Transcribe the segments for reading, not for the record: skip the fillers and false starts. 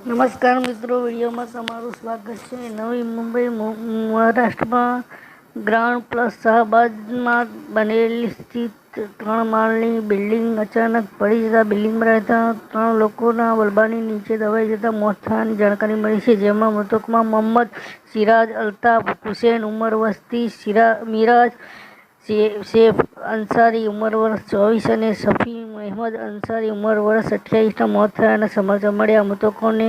નમસ્કાર મિત્રો, વિડીયોમાં તમારું સ્વાગત છે. નવી મુંબઈ મહારાષ્ટ્રમાં ગ્રાન્ડ પ્લસ શાહબાદમાં બનેલી સ્થિત 3 માળની બિલ્ડિંગ અચાનક પડી જતા બિલ્ડિંગમાં રહેતા 3 લોકોના મલબાની નીચે દબાઈ જતા મોત થયાની જાણકારી મળી છે. જેમાં મૃતકોમાં મોહમ્મદ સિરાજ અલ્તાફ હુસેન ઉંમર વર્ષ 30, મિરાજ સૈફ અંસારી ઉંમર વર્ષ 24 અને શફી મહેમદ અંસારી ઉંમર વર્ષ 28ના મોત થયાના સમાચાર મળ્યા. મૃતકોને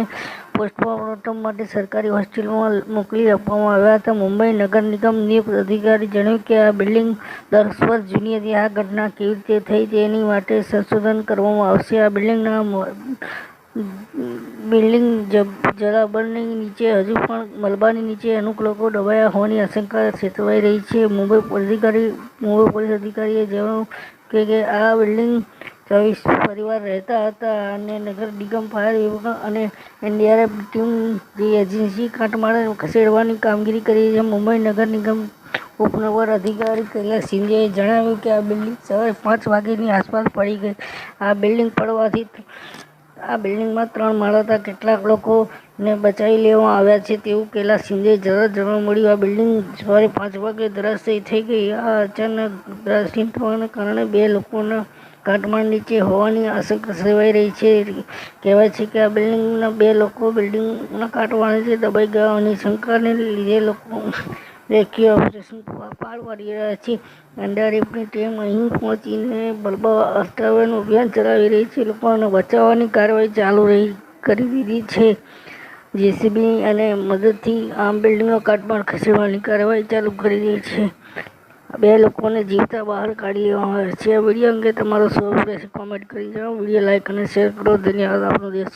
પોસ્ટમોર્ટમ માટે સરકારી હોસ્પિટલમાં મોકલી આપવામાં આવ્યા હતા. મુંબઈ નગર નિગમ નિયુક્ત અધિકારીએ જણાવ્યું કે આ બિલ્ડિંગ 10 વર્ષ જૂની હતી. આ ઘટના કેવી રીતે થઈ તેની માટે સંશોધન કરવામાં આવશે. આ બિલ્ડિંગ જલાબરની નીચે હજુ પણ મલબાની નીચે અનેક લોકો દબાયા હોવાની આશંકા સેવાઈ રહી છે. મુંબઈ પોલીસ અધિકારીએ જણાવ્યું કે આ બિલ્ડિંગ 24 પરિવાર રહેતા હતા અને નગર નિગમ, ફાયર વિભાગ અને એનડીઆરએફની ટીમ જે એજન્સી કાટમાળ ખસેડવાની કામગીરી કરી રહી છે. મુંબઈ નગર નિગમ ઉપનગર અધિકારી કૈલાસ શિંદેએ જણાવ્યું કે આ બિલ્ડિંગ સવારે 5 વાગ્યાની આસપાસ પડી ગઈ. આ બિલ્ડિંગ પડવાથી આ બિલ્ડિંગમાં 3 માળ હતા. કેટલાક લોકોને બચાવી લેવામાં આવ્યા છે તેવું કૈલાસ શિંદેએ જાણવા મળ્યું. આ બિલ્ડિંગ સવારે 5 વાગ્યે ધરાશાયી થઈ ગઈ. આ અચાનક ધરાશાયી થવાના કારણે 2 લોકોના કાટમાળ નીચે હોવાની આશંકા સેવાઈ રહી છે. કહેવાય છે કે આ બિલ્ડિંગના 2 લોકો બિલ્ડિંગના કાટમાળ નીચે દબાઈ ગયા હોવાની શંકાને લીધે લોકો રેસ્ક્યુ ઓપરેશન પાર પાડી રહ્યા છે. એનડીઆરએફની ટીમ અહીં પહોંચીને મલબા હટાવવાનું અભિયાન ચલાવી રહી છે. લોકોને બચાવવાની કાર્યવાહી કરી દીધી છે. જેસીબી અને મદદથી આ બિલ્ડિંગનો કાટમાળ ખસેડવાની કાર્યવાહી ચાલુ કરી દીધી છે. 2 લોકોને જીવતા બહાર કાઢી લેવામાં આવ્યા છે. આ વિડીયો અંગે તમારો શું અભિપ્રાય છે? કોમેન્ટ કરી જણાવો. વિડીયો લાઇક અને શેર કરો. ધન્યવાદ. આપનો દેશ